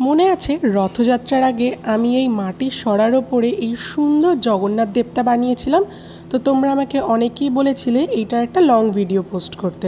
মনে আছে রথযাত্রার আগে আমি এই মাটির সরার ওপরে এই সুন্দর জগন্নাথ দেবতা বানিয়েছিলাম। তো তোমরা আমাকে অনেকেই বলেছিলে এইটার একটা লং ভিডিও পোস্ট করতে।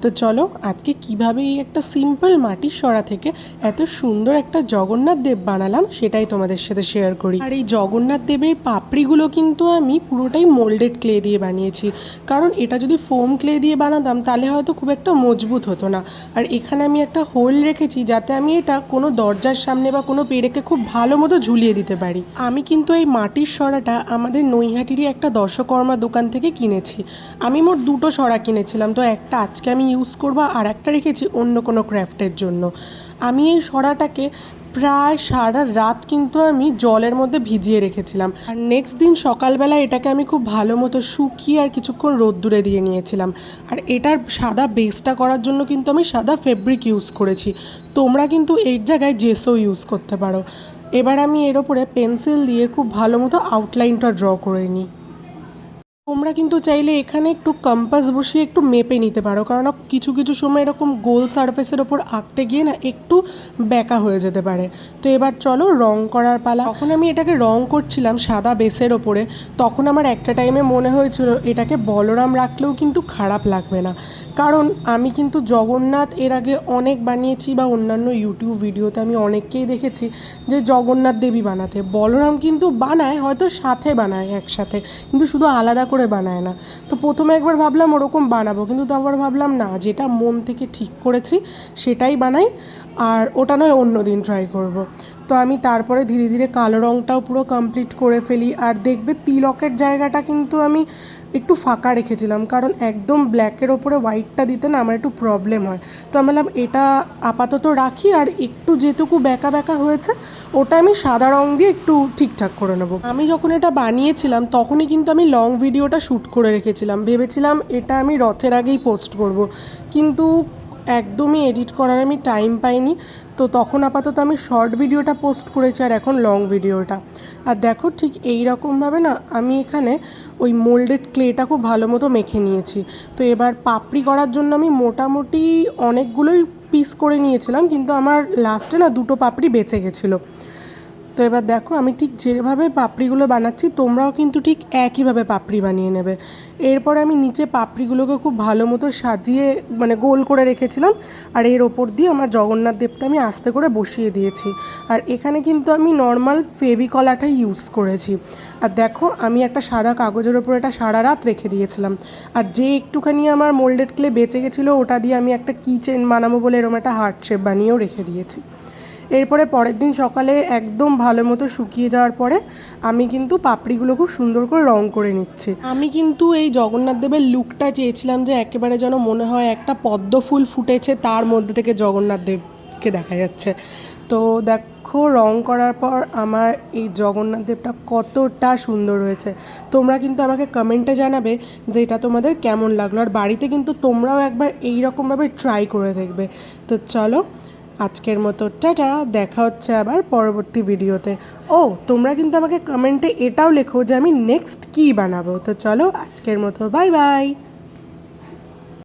তো চলো আজকে কিভাবে এই একটা সিম্পল মাটির সরা থেকে এত সুন্দর একটা জগন্নাথ দেব বানালাম সেটাই তোমাদের সাথে শেয়ার করি। আর এই জগন্নাথ দেবের পাপড়িগুলো কিন্তু আমি পুরোটাই মোল্ডেড ক্লে দিয়ে বানিয়েছি, কারণ এটা যদি ফোম ক্লে দিয়ে বানাতাম তাহলে হয়তো খুব একটা মজবুত হতো না। আর এখানে আমি একটা হোল রেখেছি যাতে আমি এটা কোনো দরজার সামনে বা কোনো পেরেকে খুব ভালো মতো ঝুলিয়ে দিতে পারি। আমি কিন্তু এই মাটির সরাটা আমাদের নৈহাটিরই একটা দর্শকর্মা দোকান থেকে কিনেছি। আমি মোট দুটো সরা কিনেছিলাম, তো একটা আজকে আমি ইউজ করবো আর একটা রেখেছি অন্য কোনো ক্রাফটের জন্য। আমি এই সরাটাকে প্রায় সারা রাত কিন্তু আমি জলের মধ্যে ভিজিয়ে রেখেছিলাম, আর নেক্সট দিন সকালবেলা এটাকে আমি খুব ভালো মতো শুকিয়ে আর কিছুক্ষণ রোদ্দুরে দিয়ে নিয়েছিলাম। আর এটার সাদা বেসটা করার জন্য কিন্তু আমি সাদা ফেব্রিক ইউজ করেছি। তোমরা কিন্তু এর জায়গায় জেসও ইউজ করতে পারো। এবার আমি এর ওপরে পেন্সিল দিয়ে খুব ভালো মতো আউটলাইনটা ড্র করে নিই। তোমরা কিন্তু চাইলে এখানে একটু কম্পাস বসিয়ে একটু মেপে নিতে পারো, কারণ কিছু কিছু সময় এরকম গোল সারফেসের ওপর আঁকতে গিয়ে না একটু ব্যাকা হয়ে যেতে পারে। তো এবার চলো রং করার পালা। তখন আমি এটাকে রং করছিলাম সাদা বেসের ওপরে, তখন আমার একটা টাইমে মনে হয়েছিল এটাকে বলরাম রাখলেও কিন্তু খারাপ লাগবে না, কারণ আমি কিন্তু জগন্নাথ এর আগে অনেক বানিয়েছি বা অন্যান্য ইউটিউব ভিডিওতে আমি অনেককেই দেখেছি যে জগন্নাথ দেবী বানাতে। বলরাম কিন্তু বানায়, হয়তো সাথে বানায় একসাথে, কিন্তু শুধু আলাদা করে বানায় না। তো প্রথমে একবার ভাবলাম ওরকম বানাবো, কিন্তু তারপর ভাবলাম না, যেটা মন থেকে ঠিক করেছি সেটাই বানাই, আর ওটা নয় অন্য দিন ট্রাই করব। তো আমি তারপরে ধীরে ধীরে কালো রঙটাও পুরো কমপ্লিট করে ফেলি। আর দেখবে তিলকের জায়গাটা কিন্তু আমি একটু ফাঁকা রেখেছিলাম, কারণ একদম ব্ল্যাকের ওপরে হোয়াইটটা দিতে না আমার একটু প্রবলেম হয়। তো আমি বললাম এটা আপাতত রাখি, আর একটু যেটুকু ব্যাকা ব্যাকা হয়েছে ওটা আমি সাদা রঙ দিয়ে একটু ঠিকঠাক করে নেবো। আমি যখন এটা বানিয়েছিলাম তখনই কিন্তু আমি লং ভিডিওটা শ্যুট করে রেখেছিলাম, ভেবেছিলাম এটা আমি রথের আগেই পোস্ট করব, কিন্তু একদমই এডিট করার আমি টাইম পাইনি। তো তখন আপাতত আমি শর্ট ভিডিওটা পোস্ট করেছি আর এখন লং ভিডিওটা। আর দেখো ঠিক এই রকমভাবে না আমি এখানে ওই মোল্ডেড ক্লেটা খুব ভালো মতো মেখে নিয়েছি। তো এবার পাপড়ি করার জন্য আমি মোটামুটি অনেকগুলোই পিস করে নিয়েছিলাম, কিন্তু আমার লাস্টে না দুটো পাপড়ি বেঁচে গেছিলো। তো এবার দেখো আমি ঠিক যেভাবে পাপড়িগুলো বানাচ্ছি তোমরাও কিন্তু ঠিক একইভাবে পাপড়ি বানিয়ে নেবে। এরপরে আমি নিচে পাপড়িগুলোকে খুব ভালো মতো সাজিয়ে মানে গোল করে রেখেছিলাম, আর এর ওপর দিয়ে আমার জগন্নাথ দেবটা আমি আস্তে করে বসিয়ে দিয়েছি। আর এখানে কিন্তু আমি নর্মাল ফেভিকলাটাই ইউজ করেছি। আর দেখো আমি একটা সাদা কাগজের ওপর এটা সারা রাত রেখে দিয়েছিলাম, আর যে একটুখানি আমার মোল্ডেড ক্লে বেঁচে গেছিলো ওটা দিয়ে আমি একটা কি চেন বানাবো বলে এরকম একটা হার্ট শেপ বানিয়েও রেখে দিয়েছি। এরপরে পরের দিন সকালে একদম ভালো মতো শুকিয়ে যাওয়ার পরে আমি কিন্তু পাপড়িগুলো খুব সুন্দর করে রং করে নিচ্ছি। আমি কিন্তু এই জগন্নাথ দেবের লুকটা চেয়েছিলাম যে একেবারে যেন মনে হয় একটা পদ্ম ফুল ফুটেছে তার মধ্যে থেকে জগন্নাথ দেবকে দেখা যাচ্ছে। তো দেখো রং করার পর আমার এই জগন্নাথ দেবটা কতটা সুন্দর হয়েছে। তোমরা কিন্তু আমাকে কমেন্টে জানাবে যে এটা তোমাদের কেমন লাগলো, আর বাড়িতে কিন্তু তোমরাও একবার এই রকমভাবে ট্রাই করে দেখবে। তো চলো আজকের মতো টাটা, দেখা হচ্ছে আবার পরবর্তী ভিডিওতে। ও তোমরা কিন্তু আমাকে কমেন্টে এটাও লেখো যে আমি নেক্সট কী বানাবো। তো চলো আজকের মতো বাই বাই।